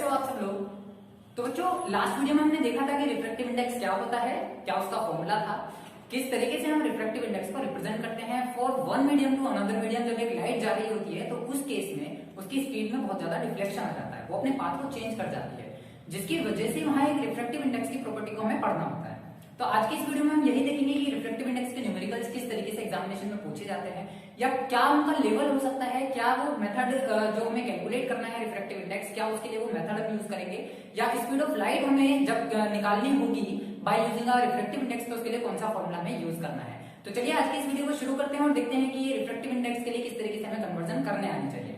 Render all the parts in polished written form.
कैसे हो आप सब लोग। तो बच्चों लास्ट वीडियो में हमने देखा था कि रिफ्रैक्टिव इंडेक्स क्या होता है, क्या उसका फॉर्मूला था, किस तरीके से हम रिफ्रैक्टिव इंडेक्स को रिप्रेजेंट करते हैं for one medium to another medium. जब एक लाइट जा रही होती है तो उस केस में उसकी स्पीड में बहुत ज्यादा डिफ्लेक्शन आ जाता है, वो अपने पाथ को चेंज कर जाती है, जिसकी वजह से वहां एक रिफ्रैक्टिव इंडेक्स की प्रॉपर्टी को हमें पढ़ना होता है। तो आज की इस वीडियो में हम यही देखेंगे कि रिफ्रैक्टिव इंडेक्स के न्यूमेरिकल्स किस तरीके से एग्जामिनेशन में पूछे जाते हैं, या क्या उनका लेवल हो सकता है, क्या वो मेथड जो हमें कैलकुलेट करना है रिफ्रैक्टिव इंडेक्स, क्या उसके लिए वो मेथड हम यूज करेंगे, या स्पीड ऑफ लाइट हमें जब निकालनी होगी by using a refractive index तो उसके लिए कौन सा फॉर्मूला हमें यूज करना है। तो चलिए आज की इस वीडियो को शुरू करते हैं और देखते हैं कि रिफ्रैक्टिव इंडेक्स के लिए किस तरीके से हमें कन्वर्जन करने आनी चाहिए।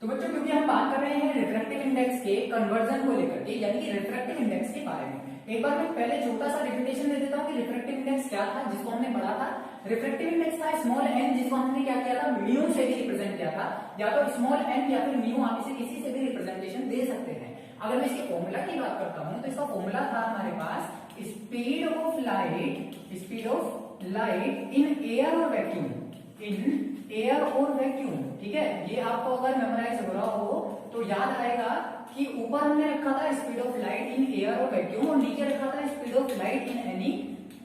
तो बच्चों क्योंकि हम बात कर रहे हैं रिफ्रैक्टिव इंडेक्स के कन्वर्जन को लेकर के, यानी कि रिफ्रैक्टिव इंडेक्स के बारे में, एक बार मैं पहले छोटा सा रिपीटेशन दे देता हूँ कि रिफ्रैक्टिव इंडेक्स क्या था जिसको हमने पढ़ा था। रिफ्रैक्टिव इंडेक्स था स्मॉल एन, जिसको हमने क्या किया था, म्यू से भी रिप्रेजेंट किया था, या तो स्मॉल एन या फिर म्यू, आप इसे किसी से भी रिप्रेजेंटेशन दे सकते हैं। अगर मैं इसके फॉर्मूला की बात करता हूँ तो इसका फॉर्मूला था हमारे पास speed of light in air और वैक्यूम, इन एयर और वैक्यूम। ठीक है, ये आपको अगर मेमोराइज हो रहा हो तो याद आएगा कि ऊपर हमने रखा था speed of light in air और वैक्यूम और नीचे रखा था speed of light in any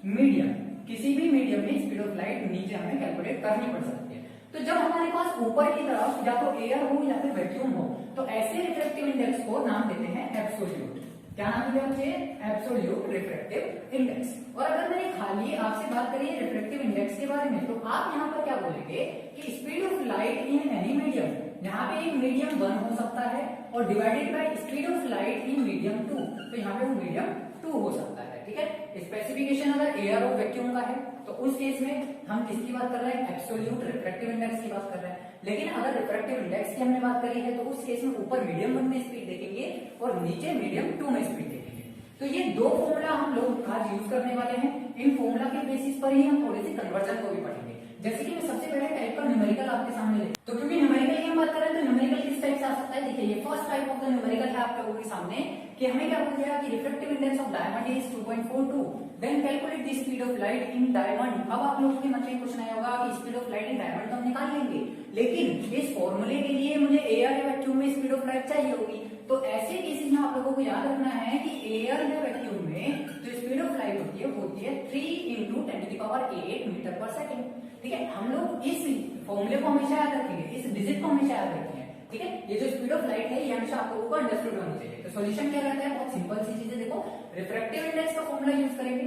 medium. किसी भी मीडियम में स्पीड ऑफ लाइट नीचे हमें कैलकुलेट करनी पड़ सकती है। तो जब हमारे पास ऊपर की तरफ या तो एयर हो या फिर वैक्यूम हो तो ऐसे रिफ्रैक्टिव इंडेक्स को नाम देते हैं एब्सोल्यूट। क्या नाम देते हैं बच्चे? Absolute refractive index. और अगर मैंने खाली आपसे बात करी रिफ्रैक्टिव इंडेक्स के बारे में तो आप यहाँ पर क्या बोलेंगे कि speed of light in any medium, यहाँ पे एक मीडियम 1 हो सकता है और divided by speed of light in medium 2, तो यहाँ पे वो मीडियम 2 हो सकता है। ठीक है, स्पेसिफिकेशन अगर एयर और वैक्यूम का है तो उस केस में हम किसकी बात कर रहे हैं? एब्सोल्यूट रिफ्रैक्टिव इंडेक्स की बात कर रहे हैं। लेकिन अगर रिफ्रैक्टिव इंडेक्स की हमने बात करी है तो उस केस में ऊपर मीडियम 1 में स्पीड देखेंगे और नीचे मीडियम 2 में स्पीड देखेंगे। तो ये दो फॉर्मूला हम लोग आज यूज करने वाले हैं। इन फॉर्मूला के बेसिस पर ही हम थोड़ी सी कन्वर्जन को भी पढ़ेंगे। जैसे कि मैं सबसे पहले टाइप का न्यूमेरिकल आपके सामने ले, तो क्योंकि न्यूमेरिकल की हम बात कर रहे हैं तो न्यूमेरिकल किस टाइप से आ सकता है? देखिए, ये first type of the numerical है आपके लोगों के सामने कि हमें क्या बोल दिया कि refractive index of diamond is 2.42, then calculate the speed of light in diamond. अब आप लोगों के मन में क्वेश्चन आया होगा कि speed of light in diamond तो हम निकाल लेंगे, लेकिन इस फॉर्मूले के लिए मुझे एयर या वैक्यूम में स्पीड ऑफ लाइट चाहिए होगी। तो ऐसे केसेस में आप लोगों को याद रखना है कि एयर या वैक्यूम में जो स्पीड ऑफ लाइट होती है 3 × 10⁸ मीटर पर सेकेंड। ठीक है, हम लोग इस फॉर्मूले को हमेशा याद रखेंगे, इस डिजिट को हमेशा याद रखेंगे। ठीक है, ये जो स्पीड ऑफ लाइट है ये हमेशा आप लोगों को अंडरस्टूड होनी चाहिए। तो सॉल्यूशन क्या रहता है? बहुत सिंपल सी चीजें। देखो, रिफ्रैक्टिव इंडेक्स का फॉर्मूला यूज करेंगे।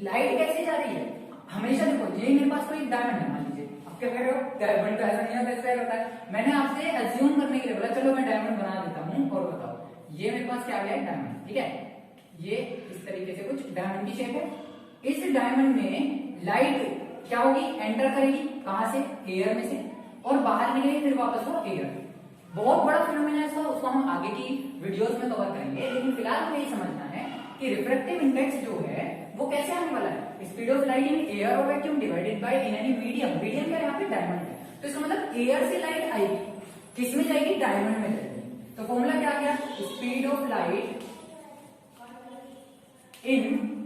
लाइट कैसे जा रही है? हमेशा देखो, ये मेरे पास कोई डायमंड है, मान लीजिए, आप क्या कह रहे हो? डायमंड तो ऐसा नहीं होता, ऐसा होता है। मैंने आपसे एज्यूम करने के लिए बोला, चलो मैं डायमंड बना देता हूँ और बताओ, ये मेरे पास क्या आ गया? डायमंड। ठीक है, ये इस तरीके से कुछ डायमंड की शेप है। इस डायमंड में लाइट क्या होगी? एंटर करेगी, कहां से? एयर में से, और बाहर निकलेगी फिर वापस वो एयर। बहुत बड़ा फिनोमेना है इसका, उसको हम आगे की वीडियोस में कवर करेंगे। लेकिन फिलहाल हमें ये समझना है कि रिफ्रैक्टिव इंडेक्स जो है वो कैसे आने वाला है? Speed of light in air और vacuum divided by in any medium. Medium क्या है? यहाँ पे डायमंड है, तो इसका मतलब एयर से लाइट आएगी, किसमें जाएगी? डायमंड में जाएगी। तो फॉर्मूला क्या गया? Speed of light in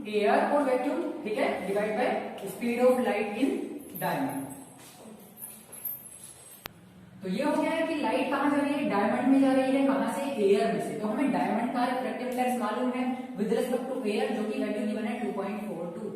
air और वैक्यूम, ठीक है, divide by speed of light in diamond. तो ये हो गया है कि लाइट कहां जा रही है? डायमंड में जा रही है, कहां से? एयर में से। तो हमें डायमंड का रिफ्रैक्टिव इंडेक्स मालूम है विद रिस्पेक्ट टू एयर, जो कि वैल्यू गिवन है 2.42।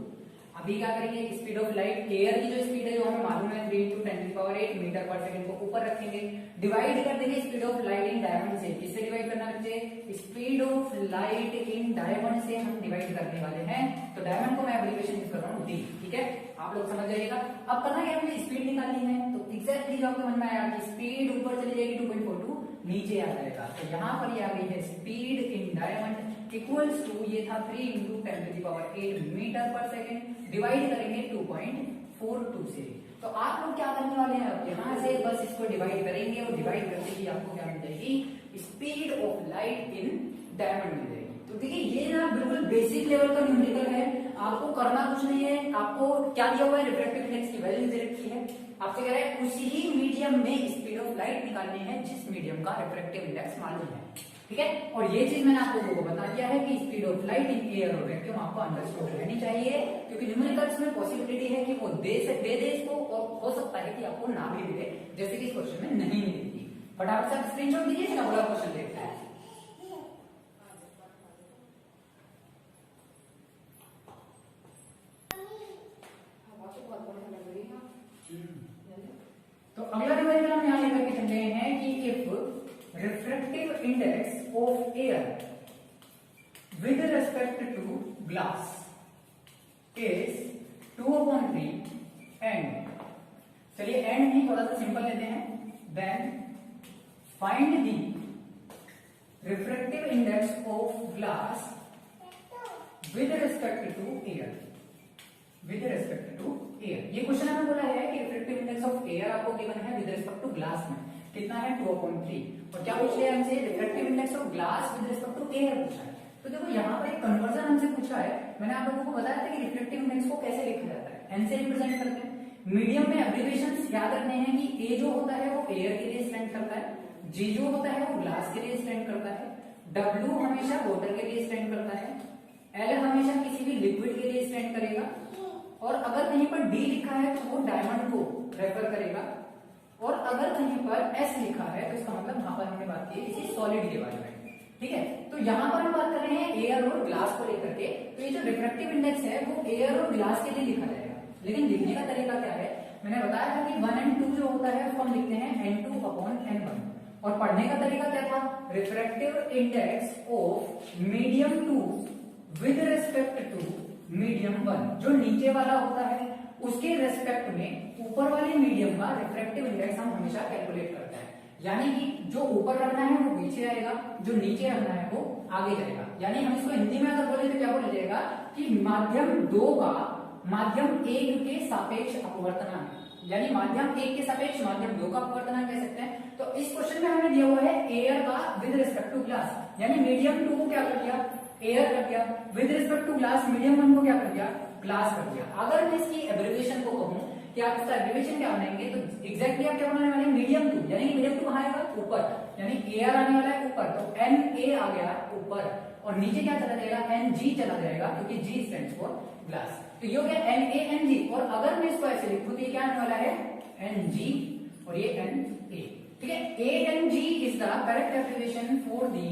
अभी क्या करेंगे? स्पीड ऑफ लाइट, एयर की जो स्पीड है जो हमें मालूम है 3 × 10⁸ मीटर पर सेकंड को ऊपर रखेंगे, डिवाइड कर देंगे speed of light in diamond से। किससे डिवाइड करना बच्चे? Speed of light in diamond से हम डिवाइड करने वाले हैं। तो डायमंड को मैं एब्रिविएशन यूज कर रहा हूँ D। ठीक है, आप लोग समझ जाइएगा। अब करना क्या? हमें स्पीड निकालनी है। तो एग्जैक्टली जो आपके मन में आया कि स्पीड ऊपर चली जाएगी 2.42, नीचे आ जाएगा। तो यहाँ पर ये आ गई है speed in diamond equals to, ये था 3 × 10⁸ मीटर पर सेकेंड, डिवाइड करेंगे 2.42 से। तो आप लोग क्या करने वाले हैं? अब यहाँ से बस इसको डिवाइड करेंगे और डिवाइड करके ही आपको क्या मिल जाएगी? Speed of light in diamond मिल जाएगी। तो देखिए, ये ना बिल्कुल बेसिक लेवल का न्यूमेरिकल है, आपको करना कुछ नहीं है। आपको क्या दिया हुआ है? रिफ्रैक्टिव इंडेक्स की वैल्यू दे रखी है, आपसे कह रहे हैं उसी ही मीडियम में स्पीड ऑफ लाइट निकालनी है जिस मीडियम का रिफ्रैक्टिव इंडेक्स मालूम है। ठीक है। और ये चीज मैंने आप लोगों को बता दिया है कि speed of light in air और वैक्यूम आपको अंडरस्टूड रहनी चाहिए, क्योंकि न्यूमेरिकल्स में पॉसिबिलिटी है कि वो दे दे इसको, और हो सकता है कि आपको ना भी मिले, जैसे कि इस क्वेश्चन में नहीं मिलेगी। फटाफट से आप स्क्रीनशॉट दीजिए, अगला क्वेश्चन देखते हैं। तो अगला न्यूमेरिकल हम यहां लेकर के चलते हैं कि if refractive index of air with respect to glass is 2/3 and चलिए एंड नहीं, थोड़ा सा सिंपल लेते हैं, then find the refractive index of glass with respect to air, with respect to air। ये क्वेश्चन हमें बोला है कि रिफ्रैक्टिव इंडेक्स ऑफ एयर आपको गिवन है विद रिस्पेक्ट टू ग्लास में कितना है 2/3, और क्या पूछ लिया हमसे refractive index of glass with respect to air पूछा है। तो देखो यहाँ पर एक कन्वर्जन हमसे पूछा है, मैंने आप लोगों को बताया था कि रिफ्लेक्टिव इंडेक्स को कैसे लिखा जाता है, एन से रिप्रेजेंट करते हैं। मीडियम में एब्रिविएशंस याद रखने हैं कि ए जो होता है वो एयर के लिए स्टैंड करता है, जी जो होता है वो ग्लास के लिए स्टैंड करता है, डब्ल्यू हमेशा वाटर के लिए स्टैंड करता है, एल हमेशा किसी भी लिक्विड के लिए स्टैंड करेगा, और अगर कहीं पर डी लिखा है तो वो डायमंड को रेफर करेगा, और अगर कहीं पर एस लिखा है तो इसका मतलब वहां पर हमने बात की है किसी सॉलिड के बारे में। ठीक है, तो यहाँ पर हम बात कर रहे हैं एयर और ग्लास को लेकर के, तो ये जो रिफ्रैक्टिव इंडेक्स है वो एयर और ग्लास के लिए लिखा जाएगा, लेकिन लिखने का तरीका क्या है, मैंने बताया था कि 1 और 2 जो होता है उसको हम लिखते हैं n2/n1, और पढ़ने का तरीका क्या था, refractive index of medium 2 with respect to medium 1, जो नीचे वाला होता है उसके रेस्पेक्ट में ऊपर वाले मीडियम का रिफ्रैक्टिव इंडेक्स हम हमेशा कैलकुलेट करते हैं। यानी कि जो ऊपर रखना है वो पीछे आएगा, जो नीचे रखना है वो आगे जाएगा। यानी हम इसको हिंदी में अगर बोले तो क्या बोला जाएगा कि माध्यम 2 का माध्यम 1 के सापेक्ष अपवर्तनांक, यानी माध्यम 1 के सापेक्ष माध्यम 2 का अपवर्तनांक कह सकते हैं। तो इस क्वेश्चन में हमें दिया हुआ है एयर का विद रिस्पेक्ट टू ग्लास, यानी मीडियम 2 को क्या कर दिया, एयर कर दिया, with respect to glass medium 1 को क्या कर दिया, ग्लास कर दिया। अगर मैं इसकी एब्रिविएशन को कहूं कि आप इसका एब्रिविएशन क्या बनाएंगे, तो एग्जैक्टली आप क्या बनाने वाले हैं, मीडियम 2, यानी कि मीडियम 2 कहां आएगा, ऊपर, यानी एयर आने वाला है ऊपर, तो एन ए आ गया ऊपर, और नीचे क्या चला जाएगा, एन जी चला जाएगा, क्योंकि जी स्टैंड्स फॉर ग्लास। तो ये हो गया एन ए एन जी, और अगर मैं इसको ऐसे लिखूं तो ये क्या आने वाला है, एन जी और ये एन ए। ठीक है, a n g is the correct abbreviation for the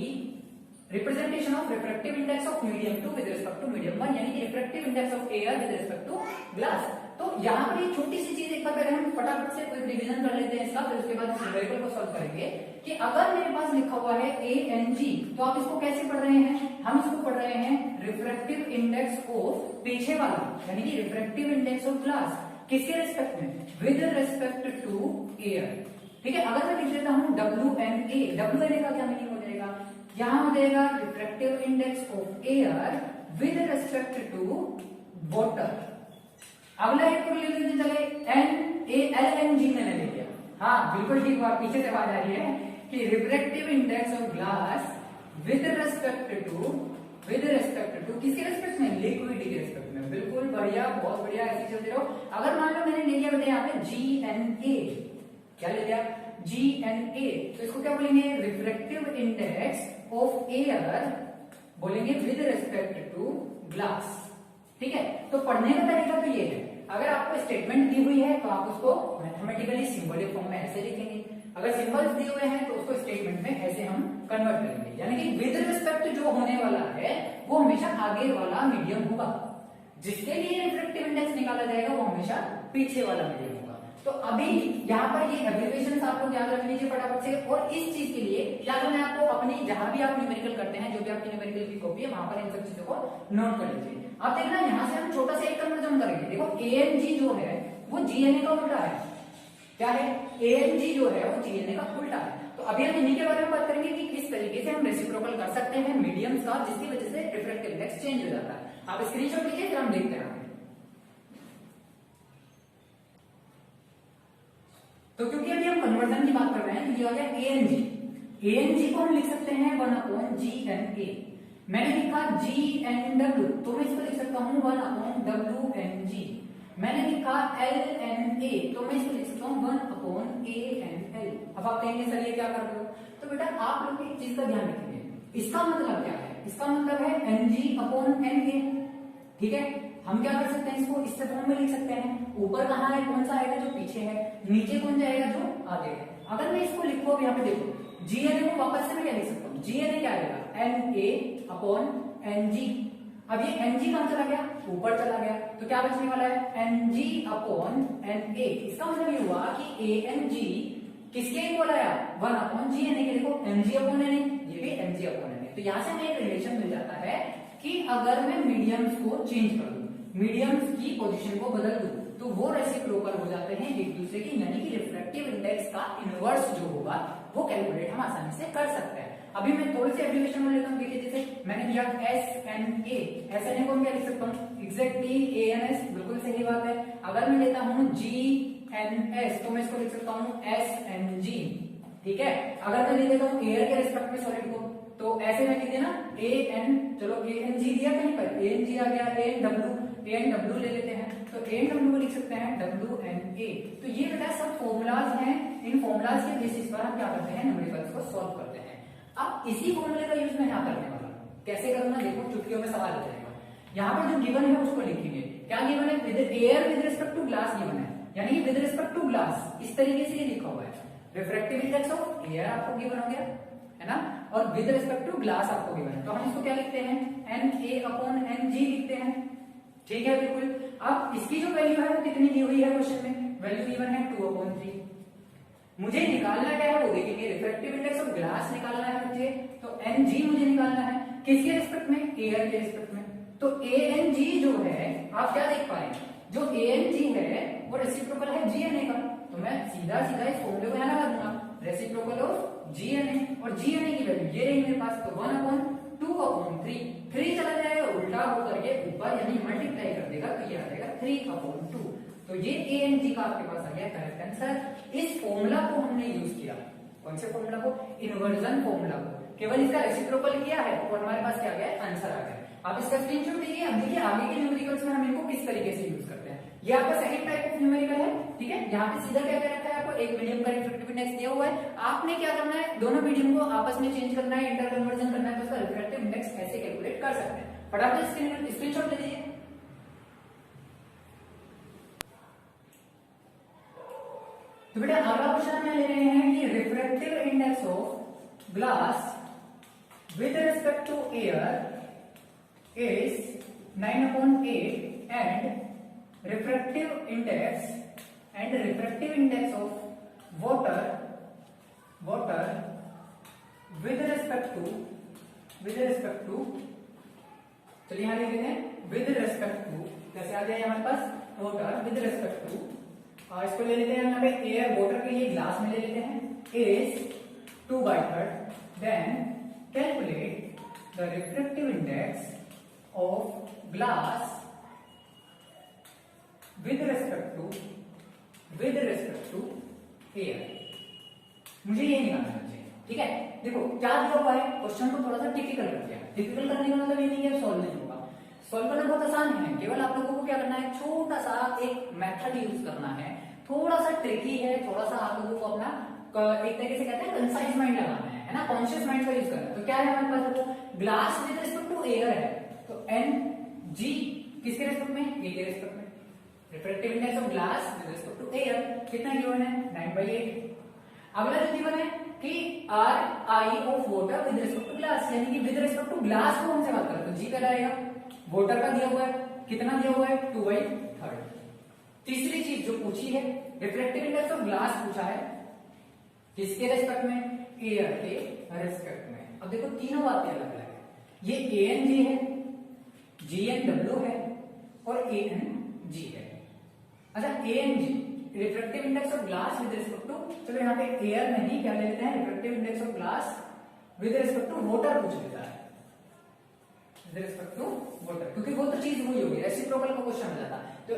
representation of refractive index of medium 2 with respect to medium 1, यानी कि refractive index of air with respect to glass. तो यहाँ पर ये छोटी सी चीज एक बार पहले हम फटाफट से कोई रिवीजन कर लेते हैं इसका, फिर उसके बाद इस न्यूमेरिकल को सॉल्व करेंगे कि अगर मेरे पास लिखा हुआ है ए एन जी, तो आप इसको कैसे पढ़ रहे हैं, हम इसको पढ़ रहे हैं रिफ्रैक्टिव इंडेक्स ऑफ पीछे वाला, यानी कि रिफ्रैक्टिव इंडेक्स ऑफ ग्लास किसके रिस्पेक्ट में, विद रिस्पेक्ट टू एयर। ठीक है, अगर मैं लिख देता हूं W N A, W N A का क्या मीनिंग हो जाएगा, यहां हो जाएगा refractive index of air with respect to water. अगला एक को ले लीजिए, चले N A L N G मैंने ले लिया, हाँ बिल्कुल ठीक बात, पीछे से आवाज आ रही है कि refractive index of glass with respect to किसके रिस्पेक्ट में, लिक्विड के रिस्पेक्ट में। बिल्कुल बढ़िया, बहुत बढ़िया, ऐसे चलते रहो। अगर मान लो मैंने ले लिया बेटे यहाँ पे जी एन ए, क्या ले लिया, जी एन ए, तो इसको क्या बोलेंगे, रिफ्रैक्टिव इंडेक्स ऑफ एयर बोलेंगे विद रिस्पेक्ट टू ग्लास। ठीक है, तो पढ़ने का तरीका तो ये है, अगर आपको स्टेटमेंट दी हुई है तो आप उसको मैथमेटिकली सिंबॉलिक फॉर्म में ऐसे लिखेंगे, अगर सिंबल्स दिए हुए हैं तो उसको स्टेटमेंट में ऐसे हम कन्वर्ट करेंगे, यानी कि विद रिस्पेक्ट जो होने वाला है वो हमेशा आगे वाला मीडियम होगा, जिसके लिए रिफ्रैक्टिव इंडेक्स निकाला जाएगा वो हमेशा पीछे वाला मीडियम होगा। तो अभी यहाँ पर ये एब्रिविएशंस आप लोग याद रख लीजिए फटाफट से, और इस चीज के लिए या तो मैं आपको अपनी जहां भी आप न्यूमेरिकल करते हैं, जो भी आपकी न्यूमेरिकल की कॉपी है वहां पर इन सब चीजों को नोट कर लीजिए। आप देखना यहाँ से हम छोटा सा एक कन्वर्जन करेंगे, देखो ए एन जी जो है वो जी एन ए का उल्टा है, क्या है, ए एन जी जो है वो जी एन ए का उल्टा है। तो अभी हम इन्हीं के बारे में बात करेंगे कि किस तरीके से हम रेसिप्रोकल कर सकते हैं मीडियम्स का, जिसकी वजह से रिफ्रैक्टिव इंडेक्स चेंज हो जाता है। आप स्क्रीनशॉट लीजिए, फिर हम देखते हैं। तो क्योंकि अभी हम कन्वर्जन की बात कर रहे हैं तो ये हो गया ए एन जी, ए एन जी को हम लिख सकते हैं 1/GNA। मैंने लिखा जी एन डब्ल्यू, तो मैं इसको लिख सकता हूँ 1/WNG। मैंने लिखा एल एन ए, तो मैं इसको लिख सकता हूँ 1/ANL। अब आप कहेंगे सर ये क्या कर रहे हो, तो बेटा आप लोग एक चीज का ध्यान रखेंगे, इसका मतलब क्या है, इसका मतलब है एनजी अपॉन एन ए। ठीक है, हम क्या कर सकते हैं, इसको इस फॉर्म में लिख सकते हैं। ऊपर कहाँ है, कौन सा आएगा, जो पीछे है, नीचे कौन जाएगा, जो आगे है। अगर मैं इसको लिखूं, अब यहाँ पे देखो जी एन ए को वापस से मैं क्या लिख सकता हूँ, जी एन ए क्या आएगा, N A upon N G. अब ये एन जी कहां चला गया, ऊपर चला गया, तो क्या बचने वाला है, N G upon N A. इसका मतलब ये हुआ कि ए एन जी किसके इक्वल आया, 1 अपॉन जी एन ए के। देखो M G upon N A, ये भी M G upon N A. तो यहां से हमें एक रिलेशन मिल जाता है कि अगर मैं मीडियम्स को चेंज कर दूं, मीडियम्स की पोजीशन को बदल दूं, तो वो रेसिप्रोकल हो जाते हैं एक दूसरे की, यानी कि रिफ्रैक्टिव इंडेक्स का इनवर्स जो होगा वो कैलकुलेट हम आसानी से कर सकते हैं। अभी मैं थोड़ी सी एब्रिविएशन में लेता हूं, देखिए जैसे मैंने दिया S N A, S N A को मैं क्या लिख सकता हूं, एग्जैक्टली ए एन एस, बिल्कुल सही बात है। अगर मैं लेता हूं जी एन एस, तो मैं इसको लिख सकता हूं एस एन जी। ठीक है, अगर मैं ले लेता हूं एयर के रिस्पेक्ट में सॉलिड को, तो ऐसे में लिख देना ए एन, चलो ए एन जी दिया कहीं पर, ए एन जी आ गया, ए एन डब्ल्यू ले लेते हैं, तो ए एन डब्ल्यू को लिख सकते हैं डब्ल्यू एन ए। तो ये बेटा सब फॉर्मूलाज हैं, इन फॉर्मूलाज के बेसिस पर हम क्या करते हैं, न्यूमेरिकल्स को सॉल्व करते हैं। अब इसी फॉर्मूले का यूज मैं यहाँ करने वाला हूँ, कैसे करूंगा, देखो चुटकियों में सवाल हो जाएगा। यहाँ पर जो गिवन है उसको लिखेंगे, क्या गिवन है, with air with respect to glass given है, यानी कि विद रिस्पेक्ट टू ग्लास, इस तरीके से ये लिखा हुआ है। रिफ्रैक्टिव इंडेक्स ऑफ एयर आपको गिवन हो गया है ना, और विद रिस्पेक्ट टू ग्लास आपको गिवन है, तो हम इसको क्या लिखते हैं, N A upon N G लिखते हैं। ठीक है, बिल्कुल। अब इसकी जो वैल्यू है वो कितनी दी हुई है क्वेश्चन में, वैल्यू गिवन है 2/3। मुझे निकालना क्या है वो देखेंगे, रिफ्रैक्टिव इंडेक्स ऑफ ग्लास निकालना है मुझे, तो एन जी मुझे निकालना है, किसके रिस्पेक्ट में, एयर के रिस्पेक्ट में। तो ए एन जी जो है, आप क्या देख पाए, जो ए एन जी है वो रेसिप्रोकल है जी एन ए का, तो मैं सीधा सीधा इस फॉर्मूले को यहां लगा दूंगा, reciprocal of G N A, और जी एन ए की वैल्यू ये रही मेरे पास, तो 1/2/3, 3 चला जाएगा उल्टा होकर के ऊपर, यानी मल्टीप्लाई कर देगा, तो ये आ जाएगा 3/2। तो ये ए एन जी का आपके पास आ गया करेक्ट आंसर। इस फॉर्मूला को हमने यूज किया, कौन से फॉर्मूला को, इन्वर्जन फॉर्मूला को, केवल इसका रेसिप्रोकल किया है और हमारे पास क्या गया, आंसर आ गया। आप इसका स्क्रीनशॉट लीजिए, अब देखिए आगे के न्यूमेरिकल्स में हम इनको किस तरीके से यूज करते हैं। ये आपका सेकंड टाइप ऑफ न्यूमेरिकल है, ठीक है। यहाँ पे सीधा क्या रखा है, आपको एक मीडियम का रिफ्रैक्टिव इंडेक्स दिया हुआ है, आपने क्या करना है, दोनों मीडियम को आपस में चेंज करना है, इंटर कन्वर्जन करना है, तो उसका रिफ्रैक्टिव इंडेक्स ऐसे कैलकुलेट कर सकते हैं। फटाफट स्क्रीनशॉट ले लीजिए। तो बेटा अगला क्वेश्चन में ले रहे हैं कि refractive index of glass with respect to air is 9/8 and refractive index of water with respect to, चलिए यहां लिख देते हैं विद रिस्पेक्ट टू, जैसे आ जाए हमारे पास वाटर विद रिस्पेक्ट टू, और इसको ले लेते हैं यहाँ पे एयर, वाटर के लिए ग्लास में ले लेते हैं, is 2/3, then calculate the refractive index of glass with respect to air. मुझे ये निकालना चाहिए, ठीक है। देखो क्या दिया हुआ है, क्वेश्चन को थोड़ा सा टिपिकल कर दिया, टिपिकल करने का मतलब ये नहीं है सॉल्व नहीं होगा, सॉल्व करना बहुत आसान है, केवल आप लोगों को क्या करना है, छोटा सा एक मेथड यूज करना है, थोड़ा सा ट्रिकी है, थोड़ा सा आप लोगों को अपना एक तरीके से कहते हैं कंसाइज माइंड लगाना है ना, कॉन्शियस माइंड का यूज करना है। तो क्या है हमारे पास, देखो glass with respect to air है, तो एन जी किसके रिस्पेक्ट में, ए के रिस्पेक्ट में, refractive index of glass with respect to air कितना गिवन है, 9/8। अगला जो गिवन है कि R I of water with respect to glass, यानी कि विद रिस्पेक्ट टू ग्लास को हमसे बात करें तो जी पहले आएगा, वाटर का दिया हुआ है, कितना दिया हुआ है, 2/3। तीसरी चीज जो पूछी है, रिफ्रैक्टिव इंडेक्स ऑफ ग्लास पूछा है, किसके रिस्पेक्ट में, एयर के रिस्पेक्ट में। अब देखो तीनों बातें अलग अलग है, ये ए एन जी है, जी एन डब्ल्यू है और ए एन जी है। अच्छा a n g refractive index of glass with respect to, चलो यहाँ पे एयर नहीं, क्या ले लेते हैं, refractive index of glass with respect to water पूछ लेता है, विद रिस्पेक्ट टू वाटर, क्योंकि वो तो चीज वही होगी, रेसिप्रोकल का क्वेश्चन हो जाता है। तो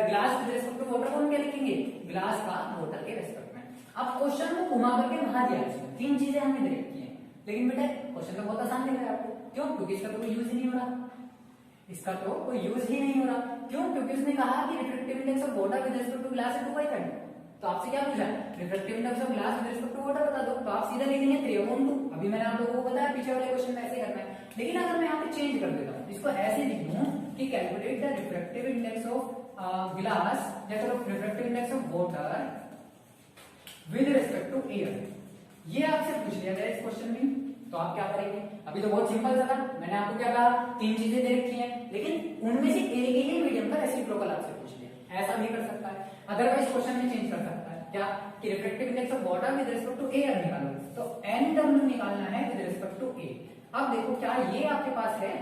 glass with respect to water को हम क्या लिखेंगे, ग्लास का वाटर के रिस्पेक्ट में। अब क्वेश्चन को घुमा करके वहां दिया है, तीन चीजें हमने दे रखी है, लेकिन बेटा क्वेश्चन तो बहुत आसान दिख रहा है आपको, क्यों, क्योंकि इसका तो कोई यूज ही नहीं हो रहा, इसका तो कोई यूज ही नहीं हो रहा, क्यों, क्योंकि उसने कहा कि refractive index of water with respect to glass है 2/3, तो आपसे क्या पूछा है, refractive index of glass with respect to water बता दो, तो आप सीधा लिख देंगे 3/2। अभी मैंने आप लोगों को बताया पीछे वाले क्वेश्चन में ऐसे करना है। लेकिन अगर मैं यहाँ पे चेंज कर देता हूँ, इसको ऐसे लिख दूं कि calculate the refractive index of glass या चलो refractive index of water with respect to air, ये आपसे पूछ लिया गया इस क्वेश्चन में, तो आप क्या करेंगे। अभी तो बहुत सिंपल सा था, मैंने आपको क्या कहा, 3 चीजें दे रखी हैं, लेकिन उनमें से एक ही मीडियम का रेसिप्रोकल आपसे पूछ लिया, ऐसा भी कर सकता है। अदरवाइज क्वेश्चन में चेंज कर सकता है क्या, कि refractive index of water with respect to air निकालो, तो NW निकालना है विद रिस्पेक्ट टू ए। अब देखो क्या ये आपके पास है,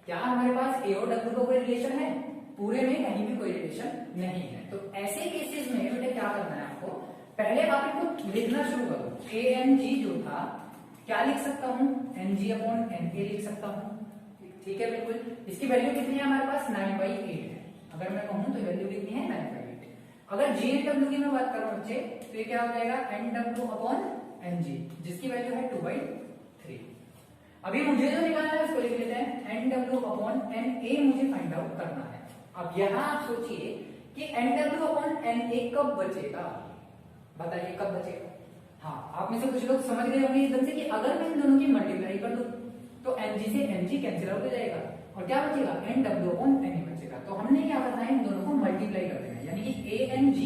क्या हमारे पास ए और डब्ल्यू का कोई रिलेशन है, पूरे में कहीं भी कोई रिलेशन नहीं है। तो ऐसे केसेस में बेटे क्या करना है आपको, पहले आप इनको लिखना शुरू करो। ANG जो था क्या लिख सकता हूं, NG/NA लिख सकता हूं, ठीक है बिल्कुल। इसकी वैल्यू कितनी है हमारे पास, 9/8 है। अगर मैं कहूं तो वैल्यू कितनी है, 9/8। अगर GNW की मैं बात करूं बच्चे, तो ये क्या हो जाएगा, NW/NG, जिसकी वैल्यू है 2/3। अभी मुझे जो निकालना है उसको लिख लेते हैं, NW/NA मुझे फाइंड आउट करना है। अब यहां आप सोचिए कि NW/NA कब बचेगा, बताइए कब बचेगा। हाँ, आप में से कुछ लोग समझ गए होंगे एकदम से कि अगर मैं इन दोनों की मल्टीप्लाई कर दूं तो NG से NG कैंसिल आउट हो जाएगा और क्या बचेगा, NW/NA बचेगा। तो हमने क्या करना है, इन दोनों को मल्टीप्लाई कर देना है, यानी कि ANG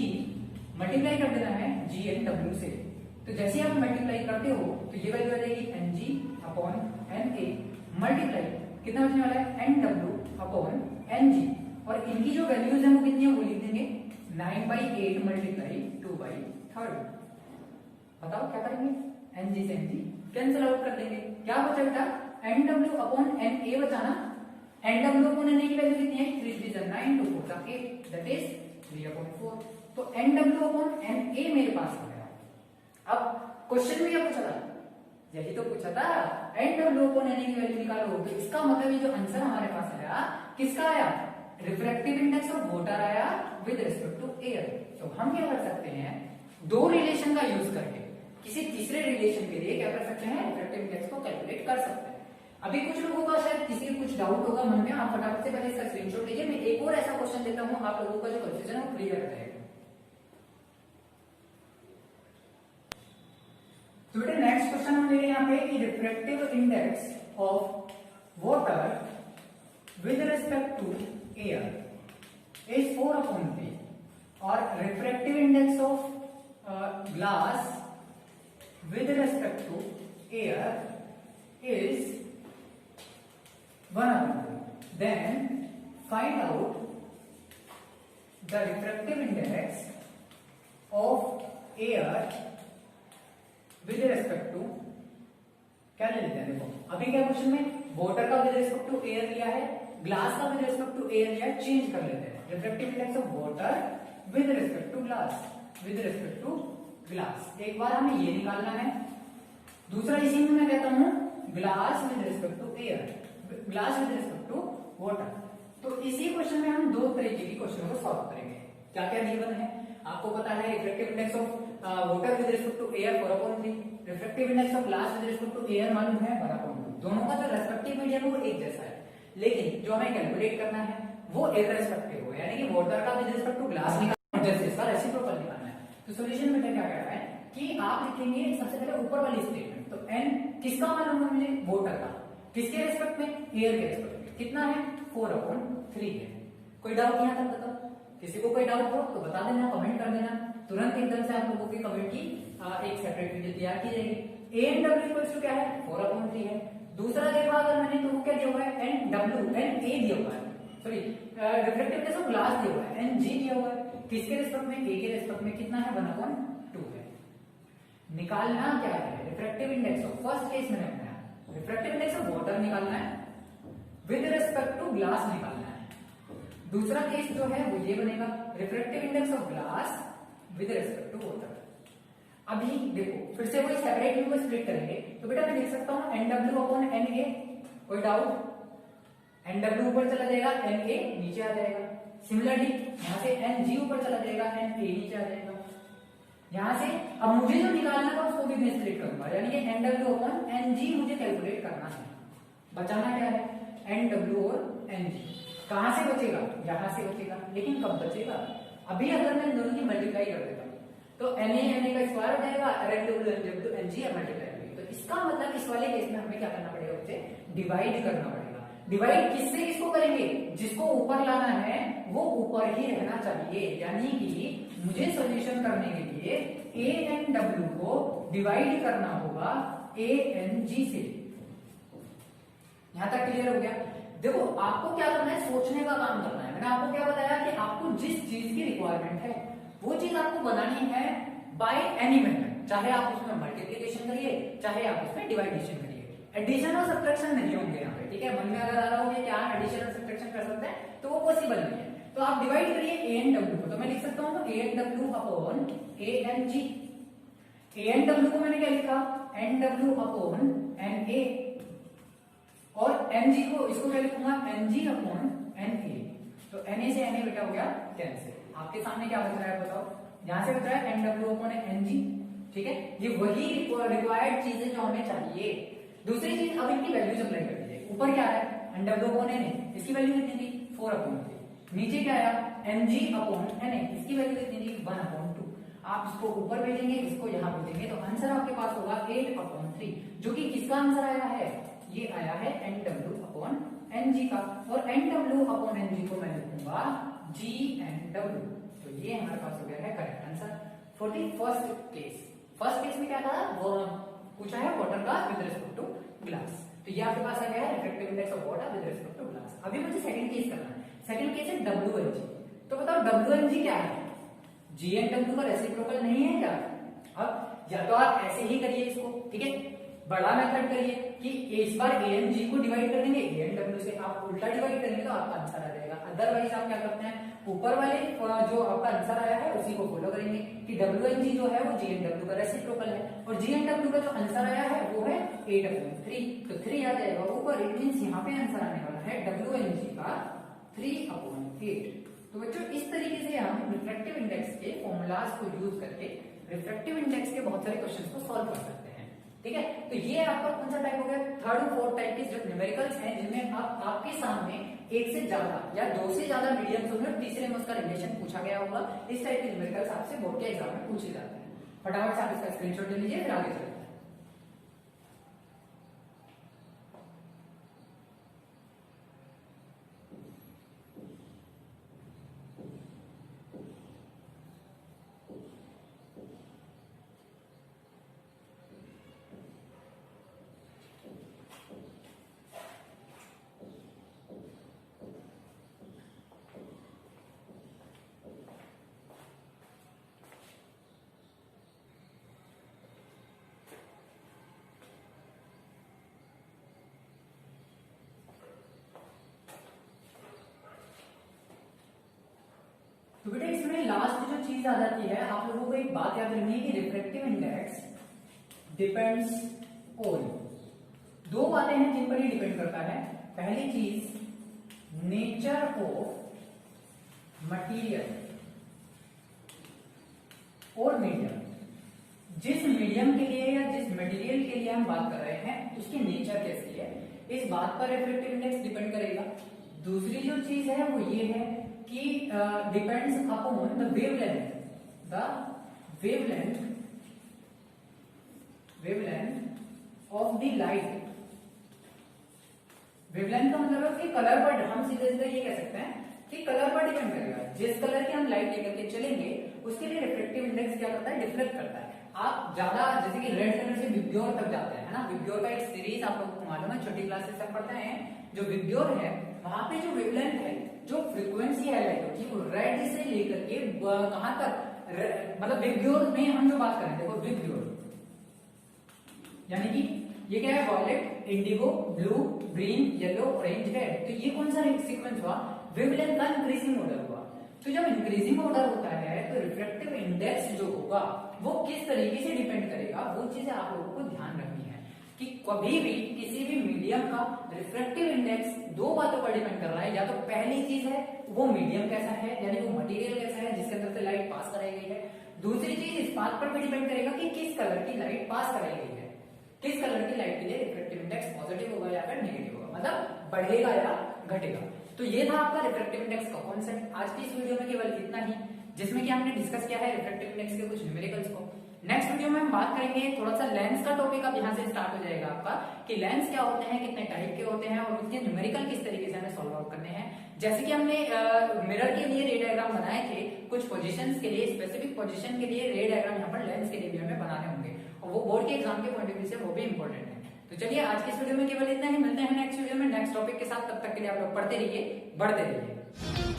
मल्टीप्लाई कर देना है GNW से। तो जैसे आप मल्टीप्लाई करते हो तो ये वैल्यू आ जाएगी NG/NA मल्टीप्लाई कितना बचने वाला है, NW/NG, और इनकी जो वैल्यूज है वो कितनी है वो लिख देंगे 9/8 मल्टीप्लाई 2/3। बताओ क्या करेंगे, NG से NG कैंसिल आउट कर देंगे, क्या बचा बेटा, NW/NA बचाना। NW/NA की वैल्यू कितनी है, 3 3 9 2 4 8 दैट इज 3/4। तो NW/NA मेरे पास आ गया। अब क्वेश्चन में क्या पूछा था, यही तो पूछा था, NW/NA की वैल्यू निकालो। तो इसका मतलब ये जो आंसर हमारे पास आया किसका आया, रिफ्रैक्टिव इंडेक्स ऑफ वाटर आया विद रिस्पेक्ट टू एयर। तो हम क्या कर सकते हैं, दो रिलेशन का यूज करके किसी तीसरे रिलेशन के लिए क्या कर सकते हैं, रिफ्रैक्टिव इंडेक्स को कैलकुलेट कर सकते हैं। अभी कुछ लोगों का शायद किसी कुछ डाउट होगा मन में, आप फटाफट से पहले इसका स्क्रीनशॉट लीजिए। मैं एक और ऐसा क्वेश्चन देता हूं, आप लोगों का जो कंफ्यूजन है वो क्लियर हो जाएगा। तो बेटे नेक्स्ट क्वेश्चन हम ले रहे हैं यहाँ पे कि refractive index of water with respect to air is 4/3 और refractive index of glass with respect to air is 1/3. Then find out the refractive index of air with respect to, क्या ले लेते हैं, देखो अभी क्या क्वेश्चन में वाटर का विद रिस्पेक्ट टू एयर लिया है, ग्लास का विद रिस्पेक्ट टू एयर लिया है, चेंज कर लेते हैं। Refractive index of water with respect to glass, with respect to glass, एक बार हमें ये निकालना है। दूसरा इसी में मैं कहता हूं glass with respect to air, glass with respect to water. तो इसी क्वेश्चन में हम दो तरीके की क्वेश्चन को सॉल्व करेंगे। क्या क्या गिवन है आपको पता है, refractive index of water with respect to air 4/3, refractive index of glass with respect to air मालूम है 1/2। दोनों का जो रेस्पेक्टिव मीडियम है वो एक जैसा है, लेकिन जो हमें कैलकुलेट करना है वो इररेस्पेक्टिव हो, यानी कि वाटर का विद रिस्पेक्ट टू ग्लास निकालना है, जैसे इसका रेसिप्रोकल निकालना है। तो सॉल्यूशन में क्या कह रहा है कि आप लिखेंगे सबसे पहले ऊपर वाली स्टेटमेंट, तो n किसका मालूम है मुझे, वाटर का, किसके रेस्पेक्ट में, एयर के रेस्पेक्ट में, कितना है 4/3 है। कोई डाउट यहां तक बताओ, किसी को कोई डाउट हो तो बता देना, कमेंट कर देना, तुरंत एकदम से आप लोगों की कमेंट की एक सेपरेट वीडियो तैयार की जाएगी। A and W equals to क्या है, 4/3 है। दूसरा देखा अगर मैंने तो वो क्या दिया हुआ है, एन डब्ल्यू एन ए दिया हुआ है, sorry reflective index of glass दिया हुआ है, एन जी दिया हुआ है, किसके रिस्पेक्ट में, ए के रिस्पेक्ट में, कितना है 1/2 है। निकालना क्या है, refractive index of, first case में रखना है रिफ्रैक्टिव इंडेक्स ऑफ वाटर निकालना है, विद रिस्पेक्ट टू ग्लास निकालना है। दूसरा केस जो है वो ये बनेगा, refractive index of glass with respect to water. अभी देखो फिर से वही सेपरेट में स्प्लिट करेंगे, तो बेटा मैं लिख सकता हूं NW/NA, कोई डाउट, NW ऊपर चला जाएगा, NA नीचे आ जाएगा। सिमिलरली यहां से NG ऊपर चला जाएगा, NA नीचे आ जाएगा। यहां से अब मुझे जो निकालना था उसको भी मैं स्प्लिट करूंगा, यानी कि NW/NG मुझे कैलकुलेट करना है। बचाना क्या है, NW और NG। कहां से बचेगा, यहां से बचेगा, लेकिन कब बचेगा, अभी अगर मैं इन दोनों की मल्टीप्लाई कर देता हूँ तो Na का स्क्वायर हो जाएगा, RnW Ng मल्टीप्लाई होगी। तो इसका मतलब इस वाले केस में हमें क्या करना पड़ेगा, उसे डिवाइड करना पड़ेगा। डिवाइड किससे किसको करेंगे, जिसको ऊपर लाना है वो ऊपर ही रहना चाहिए, यानी कि मुझे सोल्यूशन करने के लिए AnW को डिवाइड करना होगा Ang से। यहां तक क्लियर हो गया। देखो आपको क्या करना है, सोचने का काम करना है। मैंने आपको क्या बताया कि आपको जिस चीज की रिक्वायरमेंट है वो चीज आपको बनानी है बाय एनी मेथड, चाहे आप उसमें मल्टीप्लिकेशन करिए चाहे आप उसमें डिवाइडेशन करिए। एडिशन और सब्ट्रैक्शन नहीं होंगे यहाँ पे, ठीक है। मन में अगर आ रहा हो कि आप एडिशन और सब्ट्रैक्शन कर सकते हैं तो वो पॉसिबल नहीं है। तो आप डिवाइड करिए AnW को, तो मैं लिख सकता हूँ AnW अपॉन Ang। AnW को मैंने क्या लिखा, NW अपॉन Na, और Ng को इसको क्या लिखूंगा, Ng अपॉन Na। तो Na से Na बेटा हो गया कैंसिल। आपके सामने क्या बच रहा है बताओ, यहां से बच रहा है NW अपॉन Ng, ठीक है। ये वही रिक्वायर्ड चीजें जो हमें चाहिए। दूसरी चीज, अब इनकी वैल्यूज अप्लाई कर दीजिए। ऊपर क्या है NW अपॉन Na, इसकी वैल्यू कितनी थी 4 अपॉन 3। नीचे क्या आया Ng अपॉन Na, इसकी वैल्यू कितनी थी 1 अपॉन 2। आप इसको ऊपर भेजेंगे, इसको यहाँ भेजेंगे, तो आंसर आपके पास होगा 8 अपॉन 3, जो कि किसका आंसर आया है, ये आया है NW अपॉन Ng का। और NW अपॉन Ng को मैं लिखूंगा GNW। तो ये हमारे पास हो गया है correct answer for the first case. First case में क्या था, वो पूछा है वाटर का विद रिस्पेक्ट टू ग्लास। तो ये आपके पास आ गया है refractive index of water with respect to glass. अभी मुझे सेकंड केस करना है। सेकंड केस है WNG। तो बताओ WNG क्या है, GNW का रेसिप्रोकल नहीं है क्या। अब या तो आप ऐसे ही करिए इसको, ठीक है, बड़ा मेथड करिए कि इस बार Ang को डिवाइड कर देंगे AnW से, आप उल्टा डिवाइड करेंगे तो आपका आंसर आ जाएगा। अदरवाइज आप क्या करते हैं, ऊपर वाले जो आपका आंसर आया है उसी को फॉलो करेंगे कि WNG जो है वो GNW का रेसिप्रोकल है, और GNW का जो आंसर आया है वो है 8 अपॉन 3। तो 3 आ जाएगा ऊपर, इट मींस यहाँ पे आंसर आने वाला है WNG का 3 अपॉन 8। तो बच्चों इस तरीके से हम रिफ्रैक्टिव इंडेक्स के फॉर्मूलाज को यूज करके रिफ्रैक्टिव इंडेक्स के बहुत सारे क्वेश्चंस को सॉल्व कर सकते हैं, ठीक है। तो ये आपका कौन सा टाइप हो गया, थर्ड और फोर्थ टाइप के जो न्यूमेरिकल्स हैं, जिनमें आपके सामने एक से ज्यादा या दो से ज्यादा मीडियम्स होंगे और तीसरे में उसका रिलेशन पूछा गया होगा। इस टाइप के न्यूमेरिकल्स आपसे बोर्ड के एग्जाम में पूछे जाते हैं। फटाफट से आप इसका स्क्रीनशॉट ले लीजिए, फिर आगे चलते हैं। तो बेटा इसमें लास्ट जो चीज आ जाती है, आप लोगों को एक बात याद रखनी है कि रिफ्रैक्टिव इंडेक्स डिपेंड्स ऑन, दो बातें हैं जिन पर ये डिपेंड करता है। पहली चीज नेचर ऑफ मटेरियल और मीडियम, जिस मीडियम के लिए या जिस मटेरियल के लिए हम बात कर रहे हैं उसकी नेचर कैसी है, इस बात पर रिफ्रैक्टिव इंडेक्स डिपेंड करेगा। दूसरी जो चीज है वो ये है कि depends upon the wavelength, wavelength of the light. Wavelength का मतलब है कि कलर पर, हम सीधे सीधे ये कह सकते हैं कि कलर पर डिपेंड करेगा। जिस कलर की हम लाइट लेकर के चलेंगे उसके लिए रिफ्रैक्टिव इंडेक्स क्या करता है, डिफ्लेक्ट करता है। आप ज्यादा जैसे कि रेड कलर से विब्ग्योर तक जाते हैं, है ना, विब्ग्योर का एक सीरीज आप लोगों को मालूम है, छोटी क्लासेस तक पढ़ते हैं। जो विब्ग्योर है वहां पे जो वेवलेंथ है, जो फ्रीक्वेंसी है लाइट की, वो रेड से लेकर के कहां तक, मतलब विब्ग्योर में हम जो बात करें, देखो विब्ग्योर यानी कि ये क्या है, violet, indigo, blue, green, yellow, orange, red. तो ये कौन सा सीक्वेंस हुआ, वेवलेंथ का इंक्रीजिंग ऑर्डर हुआ। तो जब इंक्रीजिंग ऑर्डर होता है तो रिफ्रैक्टिव इंडेक्स जो होगा वो किस तरीके से डिपेंड करेगा, वो चीजें आप लोगों को ध्यान रखनी है कि कभी भी किसी भी मीडियम का रिफ्रैक्टिव इंडेक्स दो बातों पर डिपेंड कर रहा है। या तो पहली चीज है वो मीडियम कैसा है, यानी वो मटेरियल कैसा है जिसके अंदर से लाइट पास कराई गई है। दूसरी चीज इस बात पर भी डिपेंड करेगा कि किस कलर की लाइट पास कराई गई है, किस कलर की लाइट के लिए रिफ्रैक्टिव इंडेक्स पॉजिटिव होगा या फिर नेगेटिव होगा, मतलब बढ़ेगा या घटेगा। तो ये था आपका रिफ्रैक्टिव इंडेक्स का कॉन्सेप्ट। आज की इस वीडियो में केवल इतना ही। जिसमें कि हमने डिस्कस किया है रिफ्रैक्टिव इंडेक्स के कुछ न्यूमेरिकल्स को। नेक्स्ट वीडियो में हम बात करेंगे थोड़ा सा लेंस का टॉपिक, अब यहाँ से स्टार्ट हो जाएगा आपका कि लेंस क्या होते हैं, कितने टाइप के होते हैं और उसके न्यूमेरिकल किस तरीके से हमें सॉल्व आउट करने हैं। जैसे कि हमने मिरर के लिए रे डायग्राम बनाए थे, कुछ पोजीशंस के लिए, स्पेसिफिक पोजीशन के लिए रे डायग्राम यहाँ पर लेंस के लिए भी हमें बनाने होंगे और वो बोर्ड के एग्जाम के पॉइंट ऑफ व्यू से वो भी इंपॉर्टेंट है। तो चलिए आज के इस वीडियो में केवल इतना ही, मिलते हैं नेक्स्ट वीडियो में नेक्स्ट टॉपिक के साथ। तब तक के लिए आप लोग पढ़ते रहिए, बढ़ते रहिए।